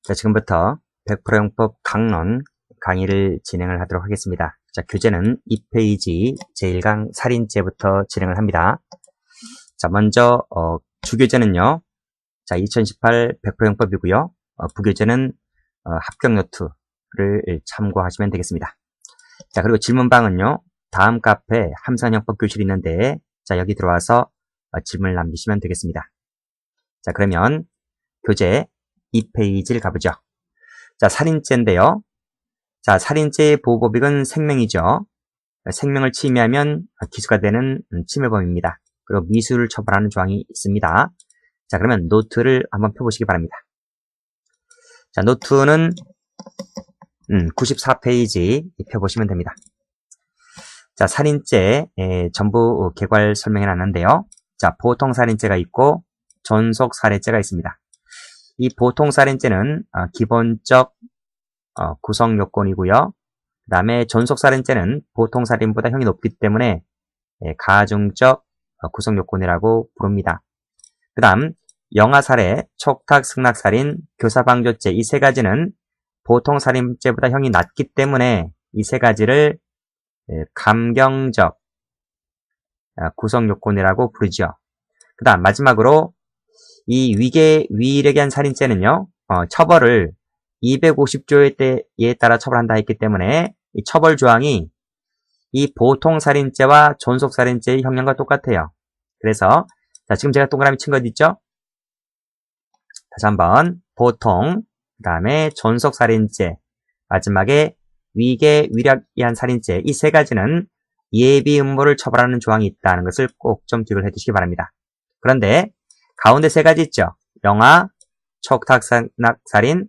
자, 지금부터 100% 용법 강론 강의를 진행을 하도록 하겠습니다. 자, 교재는 2페이지 제1강 살인죄부터 진행을 합니다. 자, 먼저 주교재는요. 자, 2018 100% 용법이고요. 부교재는 합격 노트를 참고하시면 되겠습니다. 자, 그리고 질문방은요. 다음 카페 함산형법 교실이 있는데 자, 여기 들어와서 질문을 남기시면 되겠습니다. 자, 그러면 교재 2페이지를 가보죠. 자, 살인죄인데요. 자, 살인죄의 보호법익은 생명이죠. 생명을 침해하면 기소가 되는 침해범입니다. 그리고 미수를 처벌하는 조항이 있습니다. 자, 그러면 노트를 한번 펴보시기 바랍니다. 자, 노트는 94페이지 펴보시면 됩니다. 자, 살인죄 전부 개괄 설명해 놨는데요. 자, 보통 살인죄가 있고 존속 살해죄가 있습니다. 이 보통 살인죄는 기본적 구성 요건이고요. 그 다음에 존속 살인죄는 보통 살인보다 형이 높기 때문에 가중적 구성 요건이라고 부릅니다. 그 다음 영아 살해, 촉탁, 승낙 살인, 교사 방조죄 이 세 가지는 보통 살인죄보다 형이 낮기 때문에 이 세 가지를 감경적 구성 요건이라고 부르죠. 그 다음 마지막으로 이 위력에 의한 살인죄는요, 처벌을 250조에 따라 처벌한다 했기 때문에 이 처벌 조항이 이 보통 살인죄와 존속 살인죄의 형량과 똑같아요. 그래서 자, 지금 제가 동그라미 친 것 있죠? 다시 한번 보통, 그 다음에 존속 살인죄, 마지막에 위력에 의한 살인죄 이 세 가지는 예비 음모를 처벌하는 조항이 있다는 것을 꼭 좀 기억을 해두시기 바랍니다. 그런데 가운데 세 가지 있죠. 영아, 촉탁, 승낙, 살인,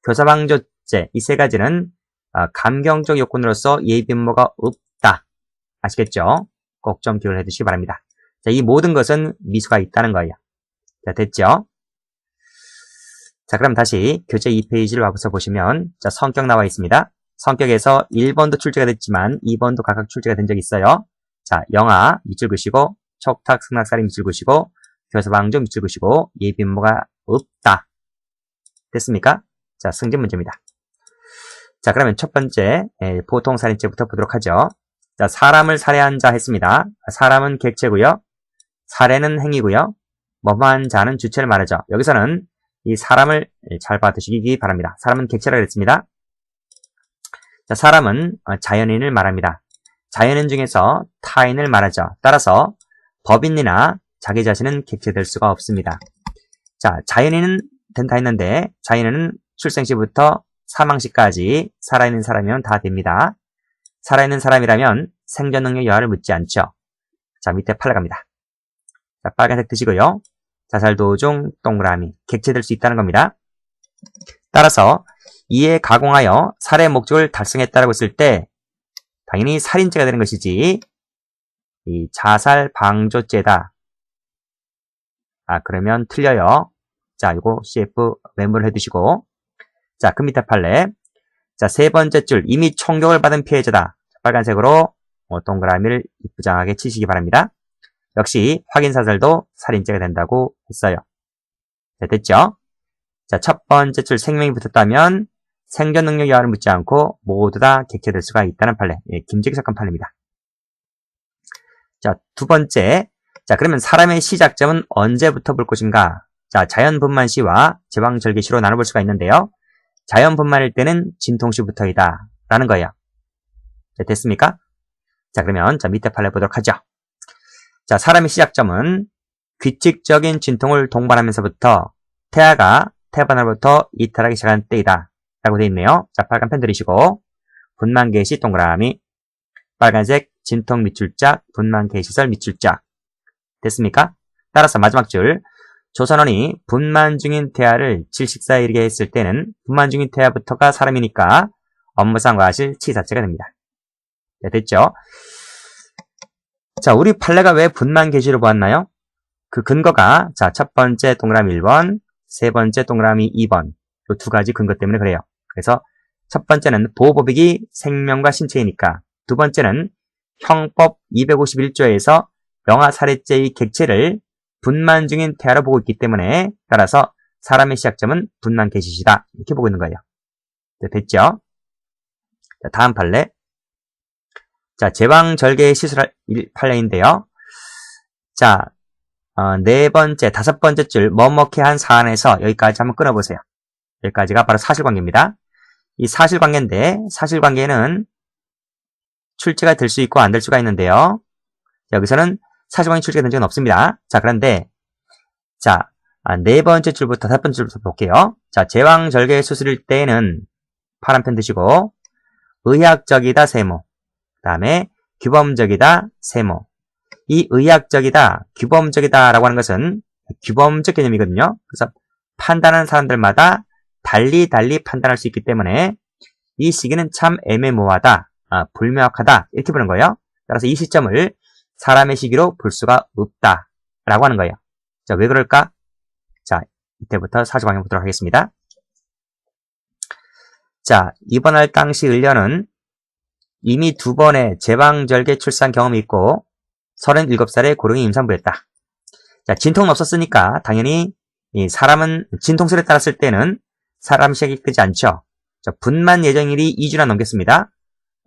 교사방조죄 이 세 가지는 감경적 요건으로서 예비 음모가 없다. 아시겠죠? 꼭 좀 기억을 해두시기 바랍니다. 자, 이 모든 것은 미수가 있다는 거예요. 자, 됐죠? 자, 그럼 다시 교재 2페이지를 와서 보시면 자, 성격 나와 있습니다. 성격에서 1번도 출제가 됐지만 2번도 각각 출제가 된 적이 있어요. 자, 영아 밑줄 그시고 촉탁, 승낙, 살인 밑줄 그시고 교사방조 밑줄 그시고 예비 음모가 없다. 됐습니까? 자, 승진 문제입니다. 자, 그러면 첫 번째 보통 살인죄부터 보도록 하죠. 자, 사람을 살해한 자 했습니다. 사람은 객체고요. 살해는 행위고요. 뭐뭐한 자는 주체를 말하죠. 여기서는 이 사람을 잘 받으시기 바랍니다. 사람은 객체라고 했습니다. 자, 사람은 자연인을 말합니다. 자연인 중에서 타인을 말하죠. 따라서 법인이나 자기 자신은 객체될 수가 없습니다. 자, 자연인은 된다 했는데 자연인은 출생시부터 사망시까지 살아있는 사람이면 다 됩니다. 살아있는 사람이라면 생존 능력 여하를 묻지 않죠. 자, 밑에 팔로 갑니다. 자, 빨간색 드시고요. 자살 도중 동그라미 객체될 수 있다는 겁니다. 따라서 이에 가공하여 살해 목적을 달성했다라고 했을 때 당연히 살인죄가 되는 것이지 이 자살 방조죄다. 그러면 틀려요. 자, 이거 CF 메모를 해두시고 자, 그 밑에 판례 자, 세 번째 줄 이미 총격을 받은 피해자다. 빨간색으로 동그라미를 이쁘장하게 치시기 바랍니다. 역시 확인사살도 살인죄가 된다고 했어요. 자, 됐죠? 자, 첫 번째 줄 생명이 붙었다면 생존 능력 여하를 묻지 않고 모두 다 객체될 수가 있다는 판례. 김재기 사건 판례입니다. 자, 두 번째. 자, 그러면 사람의 시작점은 언제부터 볼 것인가? 자, 자연분만 시와 제왕절개 시로 나눠볼 수가 있는데요. 자연분만일 때는 진통시부터이다. 라는 거예요. 자, 됐습니까? 자, 그러면 자, 밑에 판례 보도록 하죠. 자, 사람의 시작점은 규칙적인 진통을 동반하면서부터 태아가 태반으로부터 이탈하기 시작한 때이다. 라고 되어 있네요. 자, 빨간 펜 들이시고 분만 개시 동그라미 빨간색 진통 밑줄짝 분만 개시설 밑줄짝 됐습니까? 따라서 마지막 줄 조선원이 분만 중인 태아를 질식사에 이르게 했을 때는 분만 중인 태아부터가 사람이니까 업무상 과실 치사죄가 됩니다. 네, 됐죠? 자, 우리 판례가 왜 분만 개시로 보았나요? 그 근거가 자, 첫 번째 동그라미 1번, 세 번째 동그라미 2번 이 두 가지 근거 때문에 그래요. 그래서 첫 번째는 보호법익이 생명과 신체이니까 두 번째는 형법 251조에서 영아살해죄의 객체를 분만 중인 태아로 보고 있기 때문에 따라서 사람의 시작점은 분만 개시시다. 이렇게 보고 있는 거예요. 자, 됐죠? 자, 다음 판례. 자, 제왕절개 시술할 판례인데요. 자, 네 번째, 다섯 번째 줄 뭐뭐케 한 사안에서 여기까지 한번 끊어보세요. 여기까지가 바로 사실관계입니다. 이 사실관계인데 사실관계는 출제가 될 수 있고 안 될 수가 있는데요. 여기서는 사실관계 출제가 된 적은 없습니다. 자, 그런데 자, 네 번째 줄부터 다섯 번째 줄부터 볼게요. 자, 제왕절개 수술일 때에는 파란 펜 드시고 의학적이다 세모, 그 다음에 규범적이다 세모. 이 의학적이다, 규범적이다 라고 하는 것은 규범적 개념이거든요. 그래서 판단하는 사람들마다 달리 판단할 수 있기 때문에 이 시기는 참 애매모호하다, 불명확하다 이렇게 보는 거예요. 따라서 이 시점을 사람의 시기로 볼 수가 없다 라고 하는 거예요. 자, 왜 그럴까? 자, 이때부터 사실관계 보도록 하겠습니다. 자, 입원할 당시 을려는 이미 2번의 제왕절개 출산 경험이 있고 37살에 고령이 임산부였다. 자, 진통은 없었으니까 당연히 이 사람은 진통술에 따랐을 때는 사람 시작이 크지 않죠. 자, 분만 예정일이 2주나 넘겼습니다.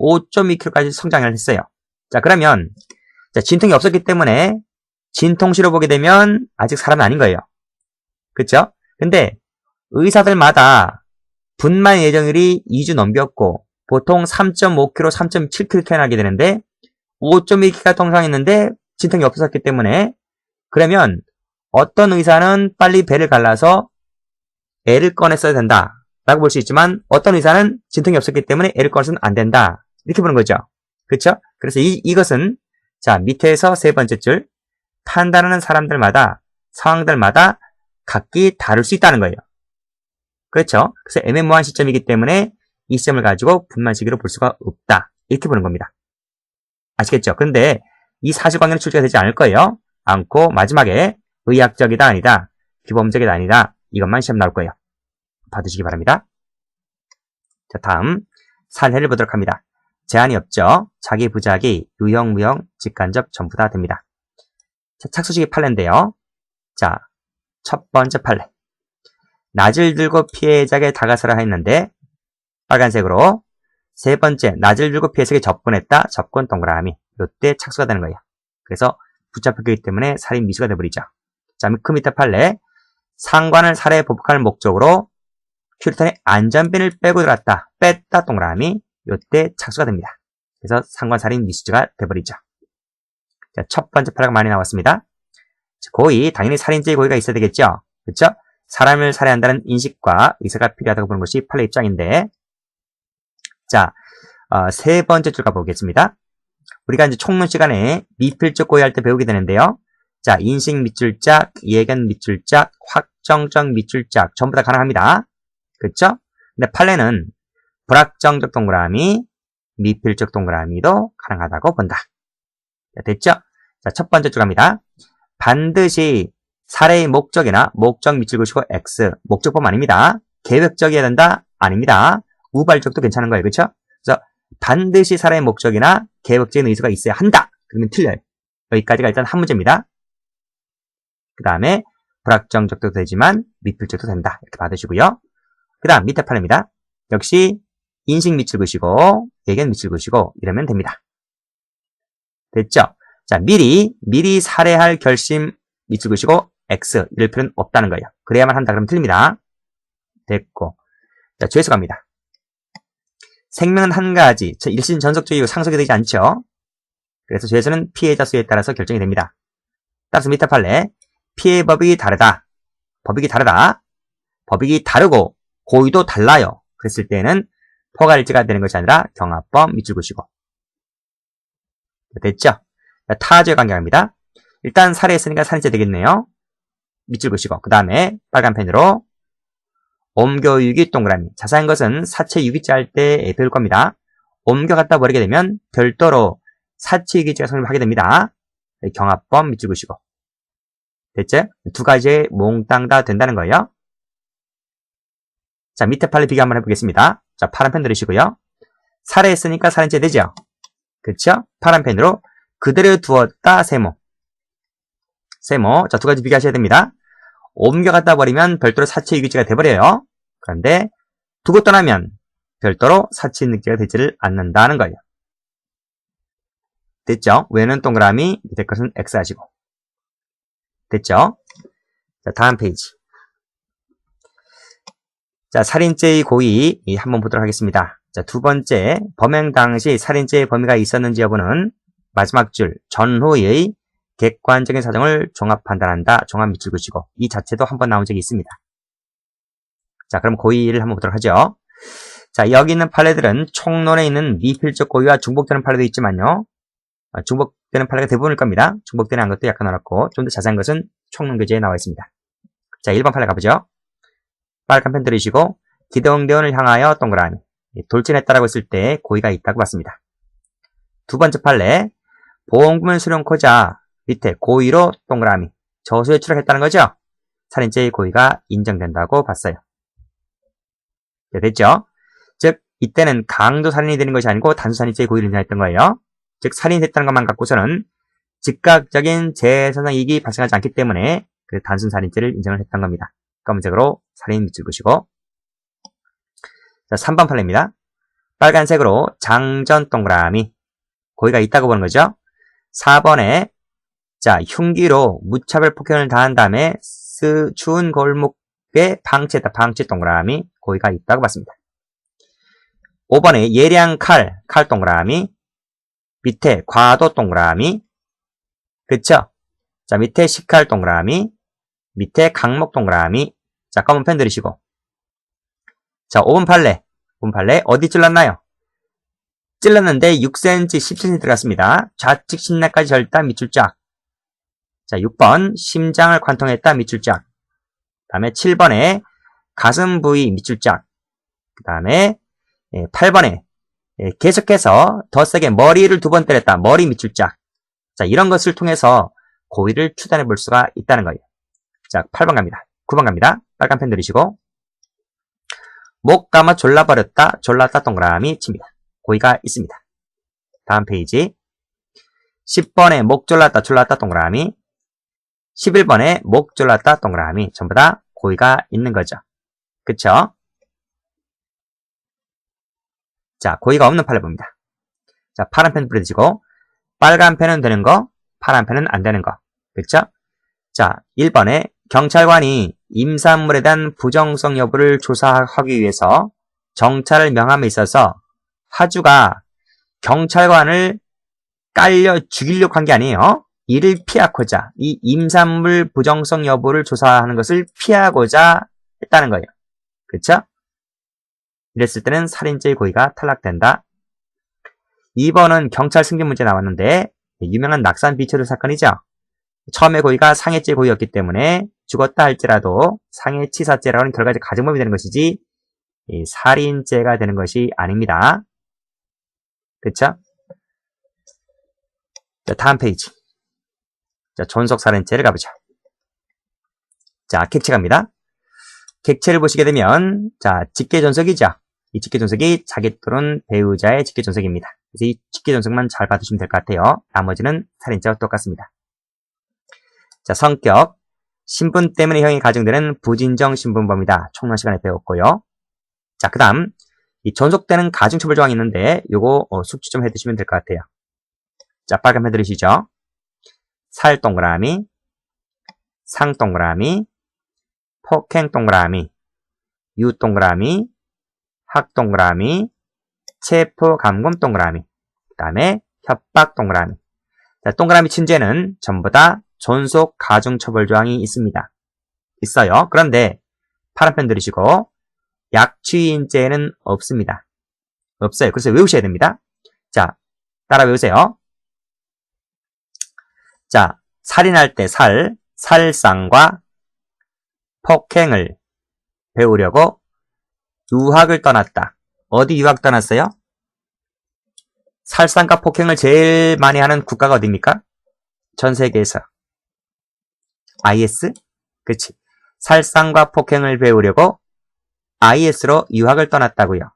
5.2kg까지 성장을 했어요. 자, 그러면 자, 진통이 없었기 때문에 진통실을 보게 되면 아직 사람은 아닌 거예요. 그쵸? 근데 의사들마다 분만 예정일이 2주 넘겼고 보통 3.5kg, 3.7kg 태어나게 되는데 5.2kg가 통상했는데 진통이 없었기 때문에 그러면 어떤 의사는 빨리 배를 갈라서 애를 꺼냈어야 된다 라고 볼 수 있지만 어떤 의사는 진통이 없었기 때문에 애를 꺼내서는 안 된다 이렇게 보는 거죠. 그쵸? 그래서 이것은 자, 밑에서 세 번째 줄 판단하는 사람들마다 상황들마다 각기 다를 수 있다는 거예요. 그렇죠? 그래서 애매모호한 시점이기 때문에 이 시점을 가지고 분만 시기로 볼 수가 없다 이렇게 보는 겁니다. 아시겠죠? 근데 이 사실관계는 출제가 되지 않을 거예요. 않고 마지막에 의학적이다 아니다, 규범적이다 아니다 이것만 시험 나올 거예요. 봐두시기 바랍니다. 자, 다음 사례를 보도록 합니다. 제한이 없죠. 자기 부작이 유형, 무형, 직간접 전부 다 됩니다. 자, 착수식이 판례인데요. 자, 첫 번째 판례. 낫을 들고 피해자에게 다가서라 했는데 빨간색으로 세 번째 낫을 들고 피해자에게 접근했다. 접근 동그라미. 이때 착수가 되는 거예요. 그래서 붙잡혔기 때문에 살인 미수가 되어버리죠. 자, 그 밑에 판례. 상관을 살해에 보복할 목적으로 큐리탄에 안전핀을 빼고 들어갔다. 뺐다 동그라미. 이때 착수가 됩니다. 그래서 상관 살인 미수죄가 되어버리죠. 자, 첫 번째 판례가 많이 나왔습니다. 고의, 당연히 살인죄의 고의가 있어야 되겠죠. 그렇죠? 사람을 살해한다는 인식과 의사가 필요하다고 보는 것이 판례 입장인데, 자, 세 번째 줄 가보겠습니다. 우리가 이제 총론 시간에 미필적 고의할 때 배우게 되는데요. 자, 인식 밑줄짝, 예견 밑줄짝, 확정적 밑줄짝 전부 다 가능합니다. 그렇죠? 근데 판례는 불확정적 동그라미, 미필적 동그라미도 가능하다고 본다. 자, 됐죠? 자, 첫 번째 줄 갑니다. 반드시 살해의 목적이나 목적 밑줄 그으시고 X, 목적법 아닙니다. 계획적이어야 된다? 아닙니다. 우발적도 괜찮은 거예요. 그렇죠? 그래서 반드시 살해의 목적이나 계획적인 의도가 있어야 한다. 그러면 틀려요. 여기까지가 일단 한 문제입니다. 그 다음에 불확정적도 되지만 미필적도 된다. 이렇게 받으시고요. 그 다음 밑에 판례입니다. 역시 인식 밑줄 그으시고 예견 밑줄 그으시고 이러면 됩니다. 됐죠? 자, 미리 살해할 결심 밑줄 그으시고 X 이럴 필요는 없다는 거예요. 그래야만 한다 그러면 틀립니다. 됐고. 자, 죄수 갑니다. 생명은 한 가지, 일신 전속주의고 상속이 되지 않죠. 그래서 죄수는 피해자 수에 따라서 결정이 됩니다. 따라서 밑에 판례 피해 법이 다르다. 법익이 다르다. 법익이 다르고 고의도 달라요. 그랬을 때는 포괄일치가 되는 것이 아니라 경합법 밑줄 그으시고. 됐죠? 타죄 관계합니다. 일단 살해했으니까 살인죄 되겠네요. 밑줄 그으시고 그 다음에 빨간 펜으로 옮겨유기 동그라미. 자세한 것은 사체유기죄 할 때 배울 겁니다. 옮겨갖다 버리게 되면 별도로 사체유기죄가 성립하게 됩니다. 경합법 밑줄 그으시고. 됐죠? 두 가지의 몽땅 다 된다는 거예요. 자, 밑에 판례 비교 한번 해보겠습니다. 자, 파란 펜 들으시고요. 살해했으니까 살인죄 되죠? 그쵸? 파란 펜으로 그대로 두었다 세모. 자, 두 가지 비교하셔야 됩니다. 옮겨갔다 버리면 별도로 사치유기죄가 돼버려요. 그런데 두고 떠나면 별도로 사치유기죄가 되지를 않는다는 거예요. 됐죠? 외는 동그라미, 밑에 것은 X 하시고. 됐죠? 자, 다음 페이지. 자, 살인죄의 고의 한번 보도록 하겠습니다. 자, 두 번째, 범행 당시 살인죄의 범위가 있었는지 여부는 마지막 줄 전후의 객관적인 사정을 종합 판단한다. 종합 밑줄 그시고 이 자체도 한번 나온 적이 있습니다. 자, 그럼 고의를 한번 보도록 하죠. 자, 여기 있는 판례들은 총론에 있는 미필적 고의와 중복되는 판례도 있지만요. 중복되는 판례가 대부분일 겁니다. 중복되는 것도 약간 어렵고 좀 더 자세한 것은 총론 교재에 나와 있습니다. 자, 1번 판례 가보죠. 빨간 펜 들으시고 기동대원을 향하여 동그라미 돌진했다라고 했을 때 고의가 있다고 봤습니다. 두 번째 판례 보험금을 수령코자 밑에 고의로 동그라미 저수에 추락했다는 거죠. 살인죄의 고의가 인정된다고 봤어요. 네, 됐죠? 즉 이때는 강도 살인이 되는 것이 아니고 단수 살인죄의 고의를 인정했던 거예요. 즉 살인했다는 것만 갖고서는 즉각적인 재해손상 이익이 발생하지 않기 때문에 단순 살인죄를 인정을 했던 겁니다. 검은색으로 살인 밑줄 그시고 자, 3번 판례입니다. 빨간색으로 장전 동그라미 고의가 있다고 보는 거죠. 4번에 자, 흉기로 무차별 폭행을 당한 다음에 추운 골목에 방치했다. 방치 동그라미 고의가 있다고 봤습니다. 5번에 예리한 칼 동그라미 밑에 과도 동그라미 그쵸? 자, 밑에 식칼 동그라미 밑에 강목 동그라미 자, 검은 펜 들으시고 자, 5번 판례 어디 찔렀나요? 찔렀는데 6cm, 10cm 들어갔습니다. 좌측 신나까지 절단 밑줄 쫙. 자, 6번 심장을 관통했다 밑줄 쫙. 그 다음에 7번에 가슴 부위 밑줄 쫙. 그 다음에 8번에 계속해서 더 세게 머리를 2번 때렸다. 머리 밑줄 쫙. 자, 이런 것을 통해서 고의를 추단해 볼 수가 있다는 거예요. 자, 8번 갑니다. 9번 갑니다. 빨간 펜 들이시고 목 감아 졸라버렸다. 졸랐다 동그라미 칩니다. 고의가 있습니다. 다음 페이지 10번에 목 졸랐다 동그라미 11번에 목 졸랐다 동그라미 전부 다 고의가 있는 거죠. 그쵸? 자, 고의가 없는 판례 봅니다. 자, 파란 펜 뿌려주시고 빨간 펜은 되는 거, 파란 펜은 안 되는 거. 그쵸? 자, 1번에 경찰관이 임산물에 대한 부정성 여부를 조사하기 위해서 정찰을 명함에 있어서 하주가 경찰관을 깔려 죽이려고 한 게 아니에요. 이를 피하고자 이 임산물 부정성 여부를 조사하는 것을 피하고자 했다는 거예요. 그렇죠? 이랬을 때는 살인죄의 고의가 탈락된다. 2번은 경찰 승진 문제 나왔는데 유명한 낙산 비처들 사건이죠. 처음에 고의가 상해죄 고의였기 때문에 죽었다 할지라도 상해치사죄라는 결과적 가정범이 되는 것이지 살인죄가 되는 것이 아닙니다. 그쵸? 자, 다음 페이지. 자, 존속살인죄를 가보죠. 자, 객체 갑니다. 객체를 보시게 되면 자, 직계존속이죠. 이 직계존속이 자기 또는 배우자의 직계존속입니다. 그래서 이 직계존속만 잘 봐두시면 될 것 같아요. 나머지는 살인죄와 똑같습니다. 자, 성격. 신분 때문에 형이 가중되는 부진정 신분범이다. 총론 시간에 배웠고요. 자, 그 다음 이 존속되는 가중처벌 조항이 있는데 요거 숙지 좀 해두시면 될 것 같아요. 자, 빨간 펜 들으시죠. 살 동그라미, 상 동그라미, 폭행 동그라미, 유 동그라미, 학 동그라미, 체포 감금 동그라미, 그 다음에 협박 동그라미. 자, 동그라미 친 죄는 전부 다 존속 가중처벌 조항이 있습니다. 있어요. 그런데 파란 펜 들으시고 약취인죄는 없습니다. 없어요. 그래서 외우셔야 됩니다. 자, 따라 외우세요. 자, 살인할 때 살상과 폭행을 배우려고 유학을 떠났다. 어디 유학 떠났어요? 살상과 폭행을 제일 많이 하는 국가가 어디입니까? 전 세계에서. IS? 그치. 살상과 폭행을 배우려고 IS로 유학을 떠났다고요.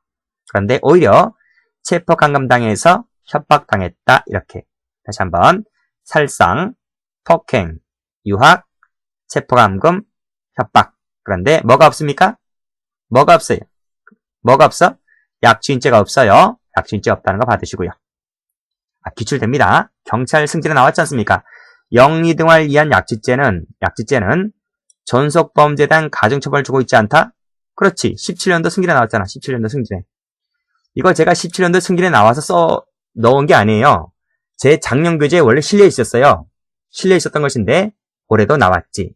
그런데 오히려 체포감금당해서 협박당했다. 이렇게. 다시 한번. 살상, 폭행, 유학, 체포감금, 협박. 그런데 뭐가 없습니까? 뭐가 없어요? 뭐가 없어? 약주인죄가 없어요. 약주인죄 없다는 거 받으시고요. 기출됩니다. 경찰 승진에 나왔지 않습니까? 영리 등을 위한 약주죄는 전속범죄에 대한 가중처벌을 주고 있지 않다? 그렇지. 17년도 승진에 나왔잖아. 17년도 승진에. 이거 제가 17년도 승진에 나와서 넣은 게 아니에요. 제 작년 교재에 원래 실려 있었어요. 실려 있었던 것인데 올해도 나왔지.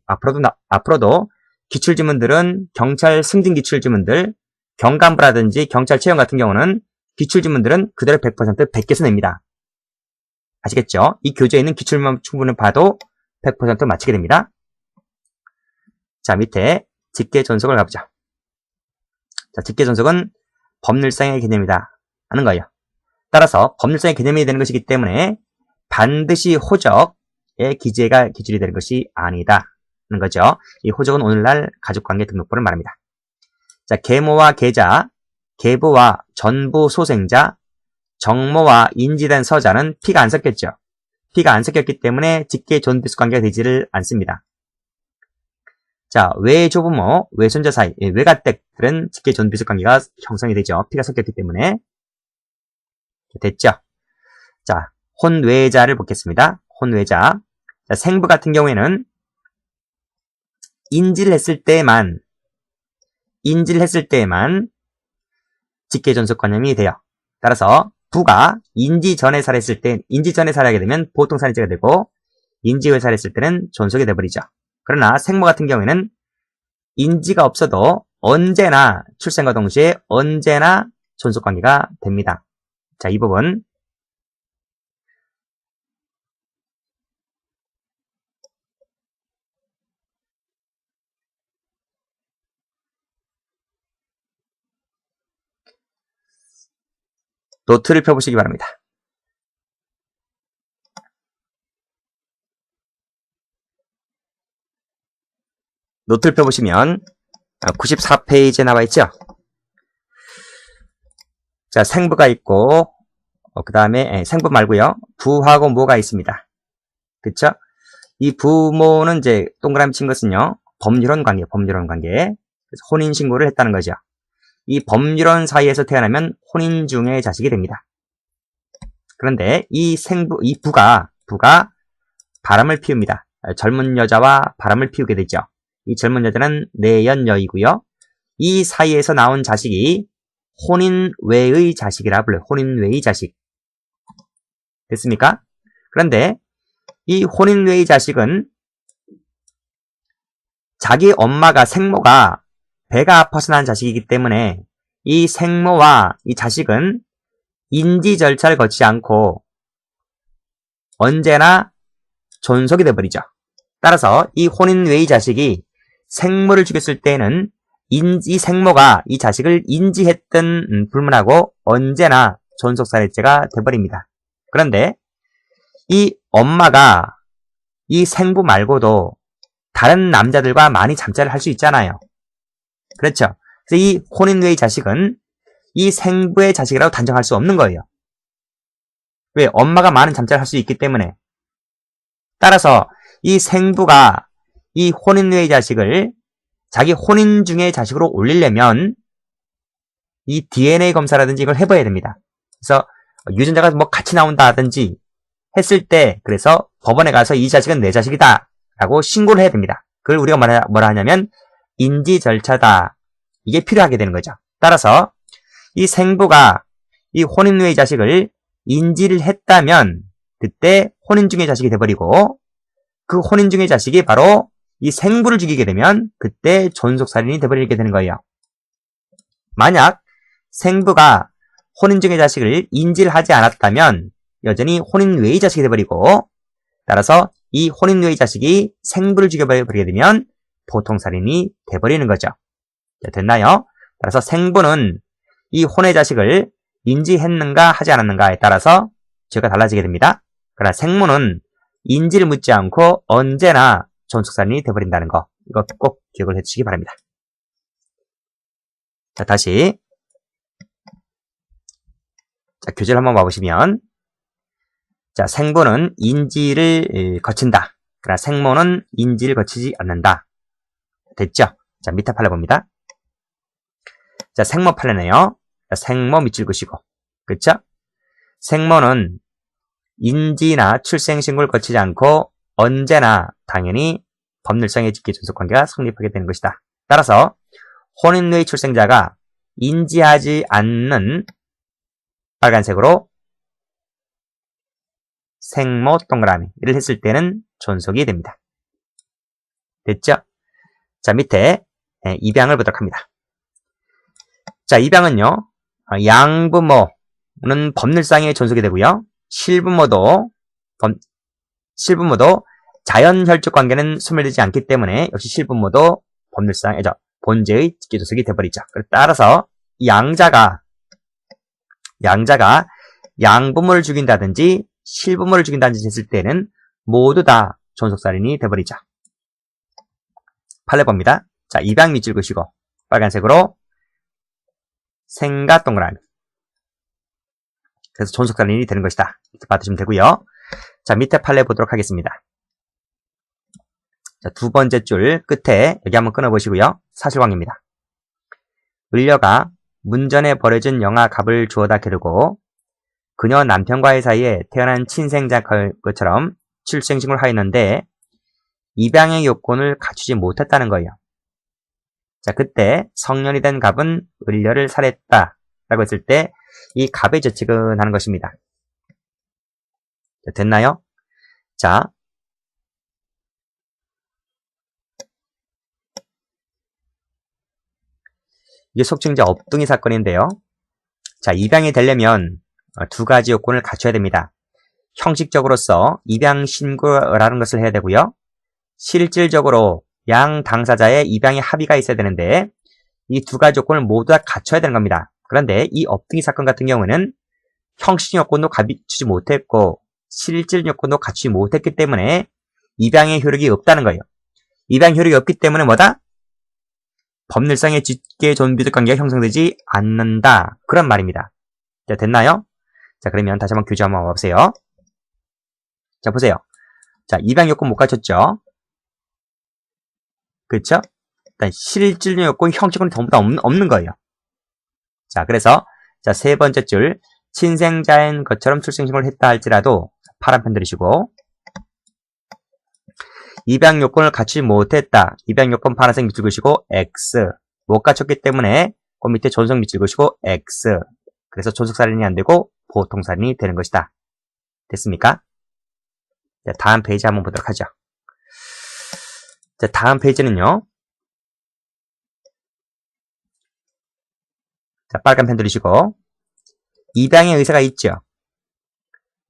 앞으로도 기출지문들은 경찰 승진 기출지문들, 경감부라든지 경찰 채용 같은 경우는 기출지문들은 그대로 100% 100개서 냅니다. 아시겠죠? 이 교재에 있는 기출만 충분히 봐도 100% 맞히게 됩니다. 자, 밑에 직계존속을 가보자. 자, 직계존속은 법률상의 개념이다 하는 거예요. 따라서 법률상의 개념이 되는 것이기 때문에 반드시 호적의 기준이 되는 것이 아니다 하는 거죠. 이 호적은 오늘날 가족관계 등록부를 말합니다. 자, 계모와 계자, 계부와 전부 소생자, 정모와 인지된 서자는 피가 안 섞였죠. 피가 안 섞였기 때문에 직계존비속 관계가 되지를 않습니다. 자, 외조부모, 외손자 사이, 외가댁들은 직계존비속 관계가 형성이 되죠. 피가 섞였기 때문에. 됐죠? 자, 혼외자를 보겠습니다. 혼외자. 자, 생부 같은 경우에는 인지를 했을 때만 직계존속관념이 돼요. 따라서 부가 인지 전에 살해했을 때, 인지 전에 살해하게 되면 보통 살인죄가 되고, 인지 후에 살해했을 때는 존속이 돼버리죠. 그러나 생모 같은 경우에는 인지가 없어도 언제나 출생과 동시에 언제나 존속관계가 됩니다. 자, 이 부분 노트를 펴보시기 바랍니다. 노트를 펴보시면 94페이지에 나와 있죠. 자, 생부가 있고 그 다음에 생부 말고요. 부하고 모가 있습니다. 그쵸? 이 부모는 이제 동그라미 친 것은요. 법률혼 관계. 그래서 혼인신고를 했다는 거죠. 이 법률혼 사이에서 태어나면 혼인 중의 자식이 됩니다. 그런데 이 부가 바람을 피웁니다. 젊은 여자와 바람을 피우게 되죠. 이 젊은 여자는 내연여이고요. 이 사이에서 나온 자식이 혼인 외의 자식이라 불러요. 혼인 외의 자식. 됐습니까? 그런데 이 혼인 외의 자식은 자기 엄마가 생모가 배가 아파서 난 자식이기 때문에 이 생모와 이 자식은 인지 절차를 거치지 않고 언제나 존속이 돼버리죠. 따라서 이 혼인 외의 자식이 생모를 죽였을 때에는 이 생모가 이 자식을 인지했던 불문하고 언제나 존속살해죄가 돼버립니다. 그런데 이 엄마가 이 생부 말고도 다른 남자들과 많이 잠자를 할 수 있잖아요. 그렇죠? 그래서 이 혼인 외의 자식은 이 생부의 자식이라고 단정할 수 없는 거예요. 왜? 엄마가 많은 잠자를 할 수 있기 때문에. 따라서 이 생부가 이 혼인 외의 자식을 자기 혼인 중의 자식으로 올리려면 이 DNA 검사라든지 이걸 해봐야 됩니다. 그래서 유전자가 뭐 같이 나온다든지 했을 때 그래서 법원에 가서 이 자식은 내 자식이다 라고 신고를 해야 됩니다. 그걸 우리가 뭐라 하냐면 인지 절차다. 이게 필요하게 되는 거죠. 따라서 이 생부가 이 혼인 외의 자식을 인지를 했다면 그때 혼인 중의 자식이 돼버리고 그 혼인 중의 자식이 바로 이 생부를 죽이게 되면 그때 존속살인이 돼버리게 되는 거예요. 만약 생부가 혼인 중의 자식을 인지를 하지 않았다면 여전히 혼인 외의 자식이 돼버리고 따라서 이 혼인 외의 자식이 생부를 죽여버리게 되면 보통살인이 돼버리는 거죠. 자, 됐나요? 따라서 생부는 이 혼의 자식을 인지했는가 하지 않았는가에 따라서 죄가 달라지게 됩니다. 그러나 생모는 인지를 묻지 않고 언제나 존속살인이 돼버린다는 거 이거 꼭 기억을 해주시기 바랍니다. 자, 다시 자, 교재를 한번 봐보시면 자, 생부는 인지를 거친다. 그러나 생모는 인지를 거치지 않는다. 됐죠? 자, 밑에 판례 봅니다. 자, 생모 판례네요. 자, 생모 밑줄 그시고. 그쵸? 생모는 인지나 출생신고를 거치지 않고 언제나 당연히 법률상의 직계 존속관계가 성립하게 되는 것이다. 따라서 혼인의 출생자가 인지하지 않는 빨간색으로 생모 동그라미를 했을 때는 존속이 됩니다. 됐죠? 자, 밑에 입양을 보도록 합니다. 자, 입양은요, 양부모는 법률상의 존속이 되고요, 실부모도 자연혈족 관계는 소멸되지 않기 때문에 역시 실부모도 법률상의 본제의 직계 존속이 되어버리죠. 따라서 양자가 양부모를 죽인다든지 실부모를 죽인다든지 했을 때는 모두 다 존속살인이 되어버리죠. 판례 봅니다. 자, 입양 밑줄 그시고 빨간색으로 생가 동그라미. 그래서 존속살인이 되는 것이다. 이렇게 받으시면 되고요. 자, 밑에 판례 보도록 하겠습니다. 자, 두 번째 줄 끝에 여기 한번 끊어보시고요. 사실관계입니다. 을려가 문전에 버려진 영아 갑을 주워다 기르고 그녀 남편과의 사이에 태어난 친생자 것처럼 출생신고를 하였는데 입양의 요건을 갖추지 못했다는 거예요. 자, 그때 성년이 된 갑은 을려를 살해했다 라고 했을 때 이 갑의 죄책은 하는 것입니다. 자, 됐나요? 자, 이게 속칭 업둥이 사건인데요. 자, 입양이 되려면 두 가지 요건을 갖춰야 됩니다. 형식적으로서 입양 신고라는 것을 해야 되고요. 실질적으로 양 당사자의 입양의 합의가 있어야 되는데 이 두 가지 요건을 모두 다 갖춰야 되는 겁니다. 그런데 이 업둥이 사건 같은 경우는 형식 요건도 갖추지 못했고 실질 요건도 갖추지 못했기 때문에 입양의 효력이 없다는 거예요. 입양 효력이 없기 때문에 뭐다? 법률상의 직계 존비적 관계가 형성되지 않는다. 그런 말입니다. 자, 됐나요? 자, 그러면 다시 한번 교재 한번 와보세요. 자, 보세요. 자, 입양 요건 못 갖췄죠? 그렇죠? 일단 실질 요건, 형식은 전부 다 없는 거예요. 자, 그래서 자, 세 번째 줄 친생자인 것처럼 출생신고를 했다 할지라도 파란 펜 들으시고 입양 요건을 갖추지 못했다. 입양 요건 파란색 밑줄 그시고 X. 못 갖췄기 때문에 그 밑에 존속 밑줄 그시고 X. 그래서 존속살인이 안 되고 보통살인이 되는 것이다. 됐습니까? 자, 다음 페이지 한번 보도록 하죠. 자, 다음 페이지는요. 자, 빨간 펜 들으시고 입양의 의사가 있죠.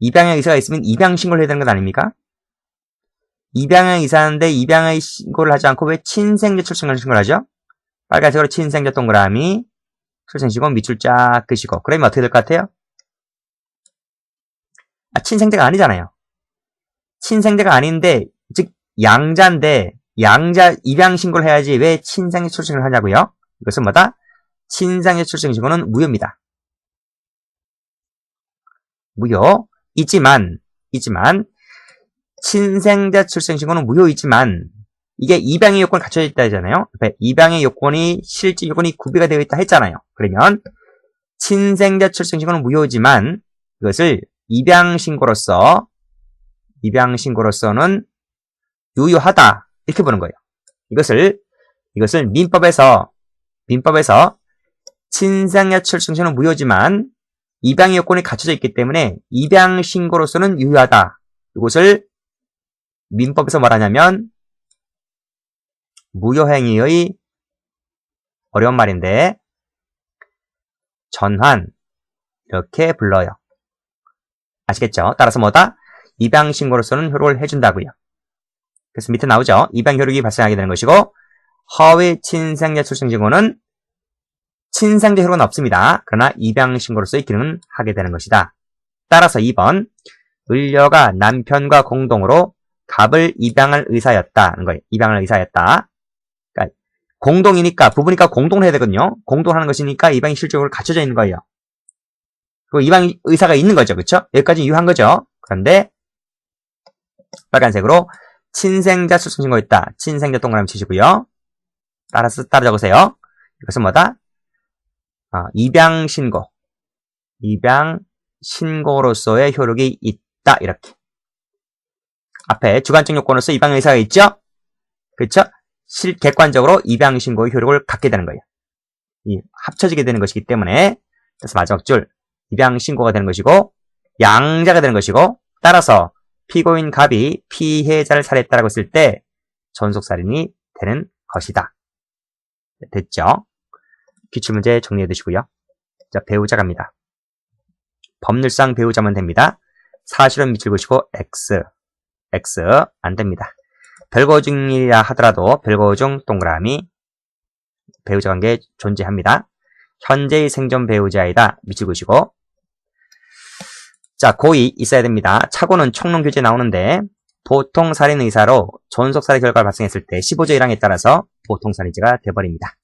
입양의 의사가 있으면 입양 신고를 해야 되는 것 아닙니까? 입양의 의사인데 입양의 신고를 하지 않고 왜 친생자 출생을 신고를 하죠? 빨간색으로 친생자 동그라미 출생신고 밑줄 쫙 그시고 그러면 어떻게 될 것 같아요? 친생자가 아니잖아요. 친생자가 아닌데 즉 양자인데 양자 입양 신고를 해야지 왜 친생자 출생을 하냐고요? 이것은 뭐다? 친생자 출생신고는 무효입니다. 무효. 있지만 친생자 출생신고는 무효이지만 이게 입양의 요건을 갖춰져 있다 했잖아요. 입양의 요건이 실질 요건이 구비가 되어 있다 했잖아요. 그러면 친생자 출생신고는 무효이지만 이것을 입양신고로서는 유효하다 이렇게 보는 거예요. 이것을 민법에서 친생자 출생신고는 무효지만 입양의 요건이 갖춰져 있기 때문에 입양신고로서는 유효하다. 이것을 민법에서 말하냐면 무효행위의 어려운 말인데 전환 이렇게 불러요. 아시겠죠? 따라서 뭐다? 입양신고로서는 효력을 해준다고요. 그래서 밑에 나오죠? 입양효력이 발생하게 되는 것이고 허위 친생자 출생신고는 친생자 효력은 없습니다. 그러나 입양신고로서의 기능은 하게 되는 것이다. 따라서 2번 을려가 남편과 공동으로 갑을 입양할 의사였다는 거예요. 입양할 의사였다. 그러니까 공동이니까 부부니까 공동을 해야 되거든요. 공동하는 것이니까 입양이 실질적으로 갖춰져 있는 거예요. 그리고 입양 의사가 있는 거죠. 그렇죠? 여기까지 유효한 거죠. 그런데 빨간색으로 친생자 출생신고였다. 친생자 동그라미 치시고요. 따라 적으세요. 이것은 뭐다? 입양신고. 입양신고로서의 효력이 있다. 이렇게. 앞에 주관적 요건으로서 입양의사가 있죠? 그렇죠? 객관적으로 입양신고의 효력을 갖게 되는 거예요. 합쳐지게 되는 것이기 때문에 그래서 마지막 줄 입양신고가 되는 것이고 양자가 되는 것이고 따라서 피고인 갑이 피해자를 살해했다라고 했을 때 전속살인이 되는 것이다. 됐죠? 기출문제 정리해 두시고요. 자, 배우자 갑니다. 법률상 배우자면 됩니다. 사실은 밑줄 그으시고 X 안 됩니다. 별거중이라 하더라도 별거중 동그라미 배우자 관계 존재합니다. 현재의 생존 배우자이다. 밑줄 그으시고 자, 고의 있어야 됩니다. 착오는 총론 교재에 나오는데 보통 살인 의사로 존속 살해 결과가 발생했을 때 15조 1항에 따라서 보통 살인죄가 돼버립니다.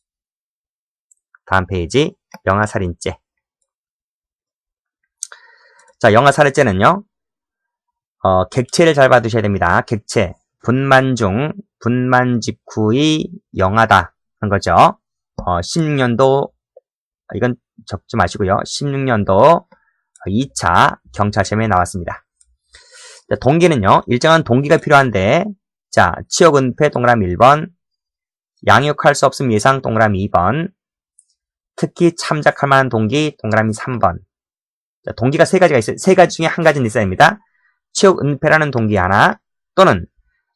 다음 페이지 영아 살인죄. 자, 영아 살인죄는요. 객체를 잘 봐두셔야 됩니다. 객체 분만 중 분만 직후의 영아다 하는 거죠. 16년도 이건 적지 마시고요. 16년도 2차 경찰시험에 나왔습니다. 자, 동기는요. 일정한 동기가 필요한데 자, 치욕 은폐 동그라미 1번 양육할 수 없음 예상 동그라미 2번 특히 참작할 만한 동기 동그라미 3번 자, 동기가 세 가지가 있어요. 세 가지 중에 한 가지는 있어야 됩니다. 치욕 은폐라는 동기 하나 또는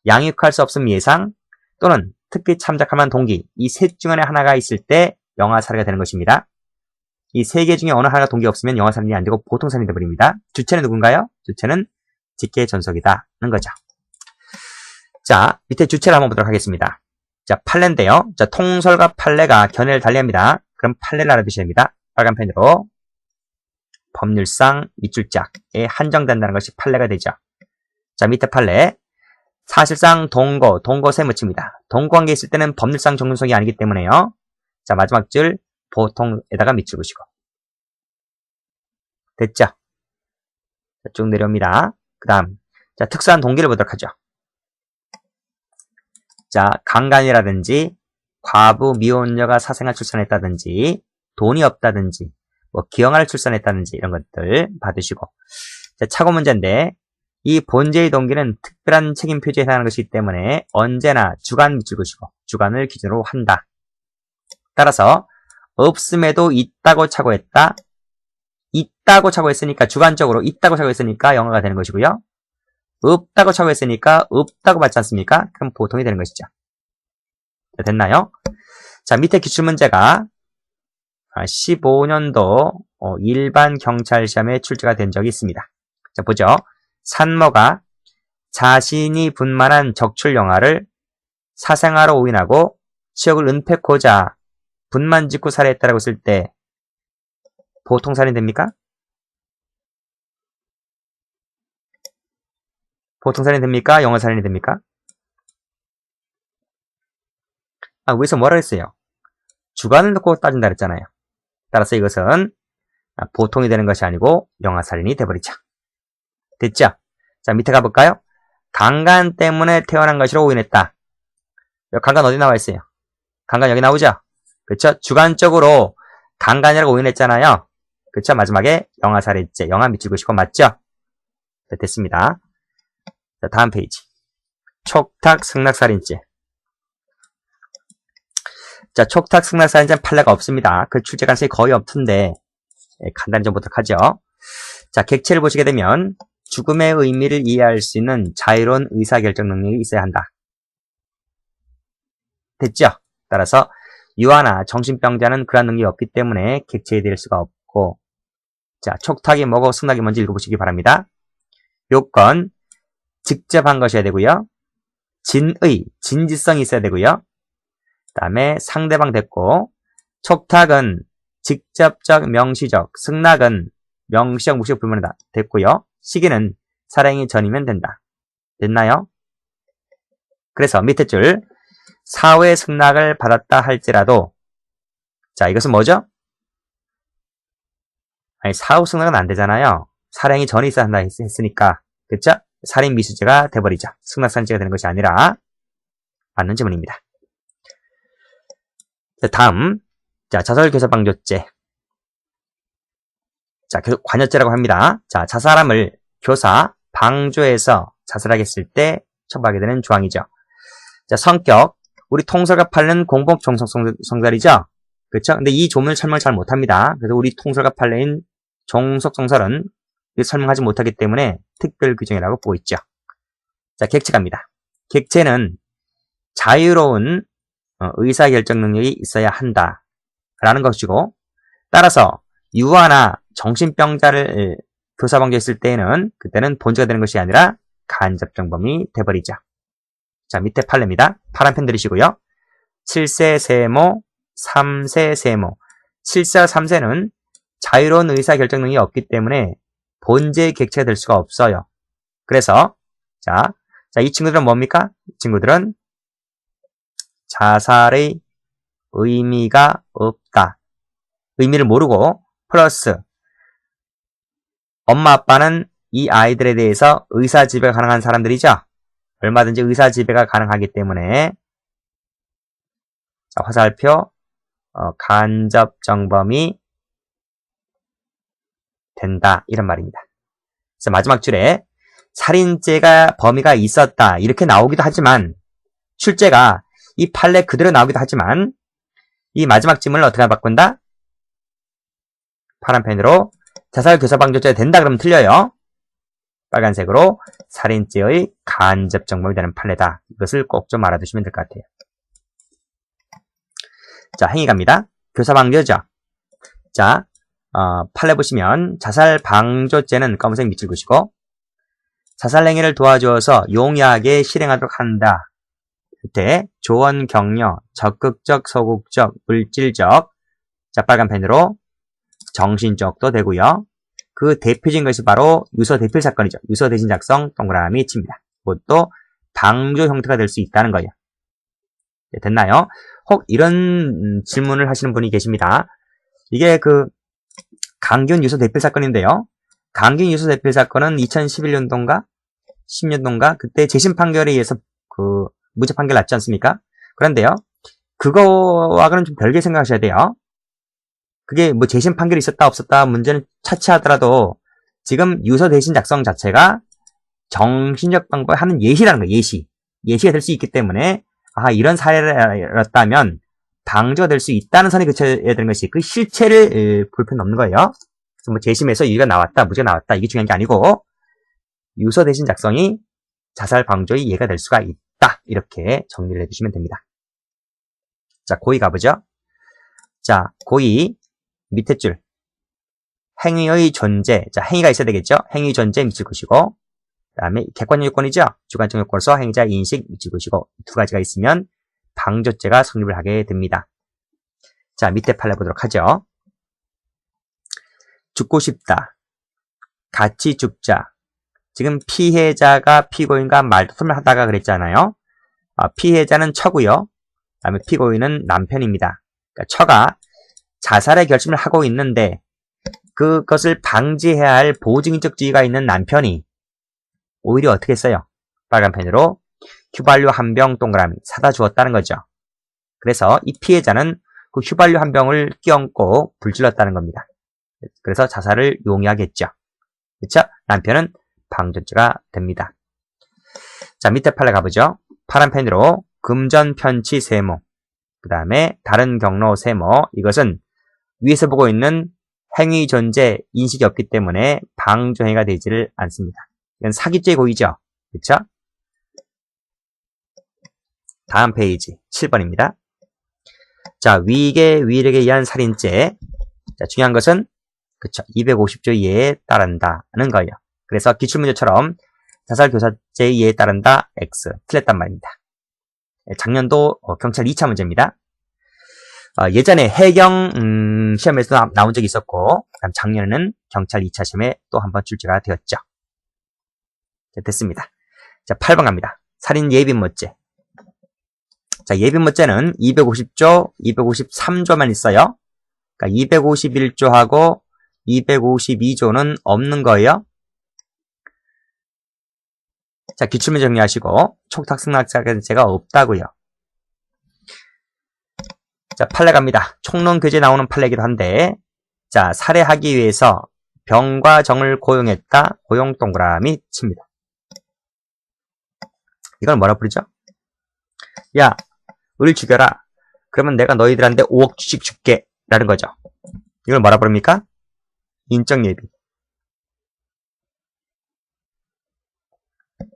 양육할 수 없음 예상 또는 특히 참작할 만한 동기 이 셋 중 하나가 있을 때 영아 살해가 되는 것입니다. 이 세 개 중에 어느 하나가 동기가 없으면 영아 살인이 안 되고 보통 살인이 되어버립니다. 주체는 누군가요? 주체는 직계 전속이다 는 거죠. 자, 밑에 주체를 한번 보도록 하겠습니다. 자, 판례인데요. 자, 통솔과 판례가 견해를 달리합니다. 그럼 판례를 알아두셔야 됩니다. 빨간 펜으로 법률상 밑줄짝에 한정된다는 것이 판례가 되죠. 자, 밑에 판례 사실상 동거 세무치입니다. 동거관계 있을 때는 법률상 정근속이 아니기 때문에요. 자, 마지막 줄 보통에다가 밑줄 그으시고 됐죠? 자, 쭉 내려옵니다. 그 다음 자, 특수한 동기를 보도록 하죠. 자, 강간이라든지 과부 미혼녀가 사생아 출산했다든지 돈이 없다든지 뭐 기형아를 출산했다든지 이런 것들 받으시고 자, 착오 문제인데 이 본제의 동기는 특별한 책임 표지에 해당하는 것이기 때문에 언제나 주관 밑줄 그으시고 주관을 기준으로 한다. 따라서 없음에도 있다고 착오했다. 있다고 착오했으니까 주관적으로 있다고 착오했으니까 영어가 되는 것이고요. 없다고 착오했으니까 없다고 받지 않습니까? 그럼 보통이 되는 것이죠. 자, 됐나요? 자, 밑에 기출문제가 15년도 일반 경찰 시험에 출제가 된 적이 있습니다. 자, 보죠. 산모가 자신이 분만한 적출 영아를 사생아로 오인하고 치욕을 은폐코자 분만 직후 살해했다라고 했을 때 보통 살인 됩니까? 보통 살인 됩니까? 영아 살인이 됩니까? 위에서 뭐라 그랬어요? 주관을 놓고 따진다 그랬잖아요. 따라서 이것은 보통이 되는 것이 아니고 영아 살인이 돼버리죠. 됐죠? 자, 밑에 가볼까요? 강간 때문에 태어난 것이로 오인했다. 강간 어디 나와 있어요? 강간 여기 나오죠? 그렇죠? 주관적으로 강간이라고 오인했잖아요. 그렇죠? 마지막에 영아 살인죄, 영아 밑줄 그으시고 맞죠? 자, 됐습니다. 자, 다음 페이지. 촉탁 승낙살인죄. 자, 촉탁 승낙살인죄는 판례가 없습니다. 그 출제 가능성이 거의 없던데 간단히 좀 보도록 하죠. 자, 객체를 보시게 되면 죽음의 의미를 이해할 수 있는 자유로운 의사결정 능력이 있어야 한다. 됐죠? 따라서 유아나 정신병자는 그런 능력이 없기 때문에 객체에 될 수가 없고 자, 촉탁이 뭐고 승낙이 뭔지 읽어보시기 바랍니다. 요건 직접 한 것이어야 되고요. 진지성이 있어야 되고요. 그 다음에 상대방 됐고 촉탁은 직접적, 명시적, 승낙은 명시적, 무시적 불문이다. 됐고요. 시기는 살해행위 전이면 된다. 됐나요? 그래서 밑에 줄 사후에 승낙을 받았다 할지라도 자, 이것은 뭐죠? 아니, 사후 승낙은 안 되잖아요. 살해행위 전이 있어야 한다 했으니까 그쵸? 살인 미수죄가 돼버리죠. 승낙살인죄가 되는 것이 아니라 맞는 지문입니다. 자, 다음. 자, 자살교사방조죄. 자, 관여죄라고 합니다. 자, 자살함을 교사, 방조해서 자살하게 했을 때 처벌하게 되는 조항이죠. 자, 성격. 우리 통설과 판례는 공법 종속성설이죠. 그렇죠? 근데 이 조문을 설명을 잘 못합니다. 그래서 우리 통설과 판례인 종속성설은 설명하지 못하기 때문에 특별 규정이라고 보고 있죠. 자, 객체 갑니다. 객체는 자유로운 의사결정 능력이 있어야 한다라는 것이고, 따라서 유아나 정신병자를 교사방조했을 때에는 그때는 본죄가 되는 것이 아니라 간접정범이 돼버리죠. 자, 밑에 판례입니다. 파란 펜 들으시고요. 7세 세모, 3세 세모. 7세와 3세는 자유로운 의사결정 능력이 없기 때문에 본죄의 객체가 될 수가 없어요. 그래서 자, 이 친구들은 뭡니까? 이 친구들은 자살의 의미가 없다. 의미를 모르고 플러스 엄마 아빠는 이 아이들에 대해서 의사지배가 가능한 사람들이죠. 얼마든지 의사지배가 가능하기 때문에 자, 화살표 간접정범이 된다 이런 말입니다. 그래서 마지막 줄에 살인죄가 범위가 있었다 이렇게 나오기도 하지만 출제가 이 판례 그대로 나오기도 하지만 이 마지막 지문을 어떻게 바꾼다? 파란 펜으로 자살교사방조죄 된다 그러면 틀려요. 빨간색으로 살인죄의 간접정범이 되는 판례다. 이것을 꼭 좀 알아두시면 될 것 같아요. 자, 행위 갑니다. 교사방조죠. 자, 판례 보시면 자살방조죄는 검은색 밑줄 그시고 자살행위를 도와주어서 용이하게 실행하도록 한다. 그때 조언, 격려, 적극적, 소극적, 물질적, 자, 빨간 펜으로 정신적도 되고요. 그 대표적인 것이 바로 유서 대필 사건이죠. 유서 대신 작성 동그라미 칩니다. 그것도 방조 형태가 될 수 있다는 거예요. 네, 됐나요? 혹 이런 질문을 하시는 분이 계십니다. 이게 그 강균 유서 대필 사건인데요. 강균 유서 대필 사건은 2011년도인가 10년도인가 그때 재심 판결에 의해서 그 무죄 판결 났지 않습니까? 그런데요. 그거와는 좀 별개 생각하셔야 돼요. 그게 뭐 재심 판결이 있었다 없었다 문제는 차치하더라도 지금 유서 대신 작성 자체가 정신적 방법을 하는 예시라는 거예요. 예시가 될 수 있기 때문에 이런 사례였다면 방조가 될 수 있다는 선에 그쳐야 되는 것이 그 실체를 볼 필요는 없는 거예요. 그래서 뭐 재심에서 유죄가 나왔다 무죄가 나왔다 이게 중요한 게 아니고 유서 대신 작성이 자살 방조의 예가 될 수가 있다 이렇게 정리를 해주시면 됩니다. 자, 고의 가보죠. 자, 고의 밑에 줄 행위의 존재. 자, 행위가 있어야 되겠죠. 행위 존재 밑줄 그시고 그 다음에 객관적 요건이죠. 주관적 요건으로서 행위자 인식 밑줄 그시고 두 가지가 있으면 방조죄가 성립을 하게 됩니다. 자, 밑에 판례 보도록 하죠. 죽고 싶다. 같이 죽자. 지금 피해자가 피고인과 말다툼을 하다가 그랬잖아요. 피해자는 처고요. 그 다음에 피고인은 남편입니다. 그러니까 처가 자살의 결심을 하고 있는데 그것을 방지해야 할 보증인적 지위가 있는 남편이 오히려 어떻게 했어요? 빨간 펜으로 휘발유 한 병 동그라미 사다 주었다는 거죠. 그래서 이 피해자는 그 휘발유 한 병을 끼얹고 불질렀다는 겁니다. 그래서 자살을 용이하겠죠. 그렇죠? 남편은 방조죄가 됩니다. 자, 밑에 판례 가보죠. 파란 펜으로 금전 편취 세모 그 다음에 다른 경로 세모 이것은 위에서 보고 있는 행위 존재 인식이 없기 때문에 방조행위가 되지를 않습니다. 이건 사기죄 고의죠. 그렇죠? 다음 페이지 7번입니다. 자, 위계 위력에 의한 살인죄. 자, 중요한 것은 그렇죠. 250조 이해에 따른다는 거예요. 그래서 기출문제처럼 자살교사죄 이해에 따른다 X 틀렸단 말입니다. 작년도 경찰 2차 문제입니다. 예전에 해경 시험에서 나온 적이 있었고 그다음 작년에는 경찰 2차 시험에 또 한 번 출제가 되었죠. 자, 됐습니다. 자, 8번 갑니다. 살인 예비모죄. 자, 예비모죄는 250조, 253조만 있어요. 그러니까 251조하고 252조는 없는 거예요. 자, 기출문 정리하시고 촉탁승낙자가 없다고요. 자, 판례 갑니다. 총론교재에 나오는 판례이기도 한데, 자, 살해하기 위해서 병과 정을 고용했다. 고용 동그라미 칩니다. 이걸 뭐라 부르죠? 야, 을 죽여라. 그러면 내가 너희들한테 5억 주씩 줄게. 라는 거죠. 이걸 뭐라 부릅니까? 인적예비.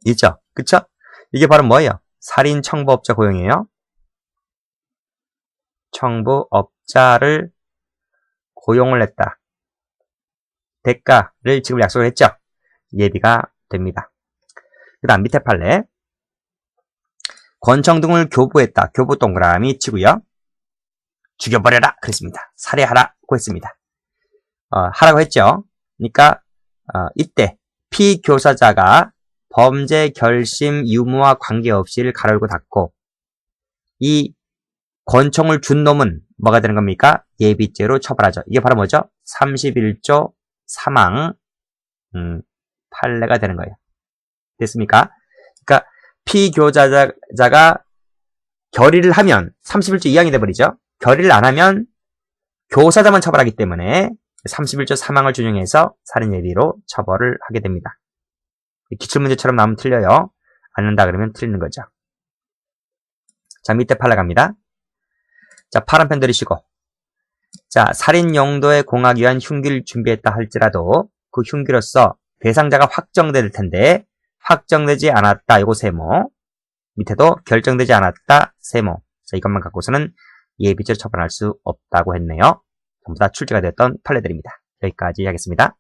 있죠? 그쵸? 이게 바로 뭐예요? 살인 청부업자 고용이에요. 청부업자를 고용을 했다. 대가를 지금 약속을 했죠? 예비가 됩니다. 그 다음 밑에 판례. 권총등을 교부했다. 교부 동그라미 치고요. 죽여버려라. 그랬습니다. 살해하라고 했습니다. 하라고 했죠. 그러니까 이때 피교사자가 범죄 결심 유무와 관계없이를 가로 열고 닫고 이 권총을 준 놈은 뭐가 되는 겁니까? 예비죄로 처벌하죠. 이게 바로 뭐죠? 31조 사망 판례가 되는 거예요. 됐습니까? 그러니까 피교사자가 결의를 하면 31조 2항이 돼버리죠. 결의를 안 하면 교사자만 처벌하기 때문에 31조 사망을 준용해서 살인예비로 처벌을 하게 됩니다. 기출문제처럼 나오면 틀려요. 안 한다 그러면 틀리는 거죠. 자, 밑에 판례 갑니다. 자, 파란 펜 들이시고. 자, 살인 용도에 공하기 위한 흉기를 준비했다 할지라도 그 흉기로서 대상자가 확정될 텐데 확정되지 않았다. 이거 세모. 밑에도 결정되지 않았다. 세모. 자, 이것만 갖고서는 예비죄로 처벌할 수 없다고 했네요. 전부 다 출제가 됐던 판례들입니다. 여기까지 하겠습니다.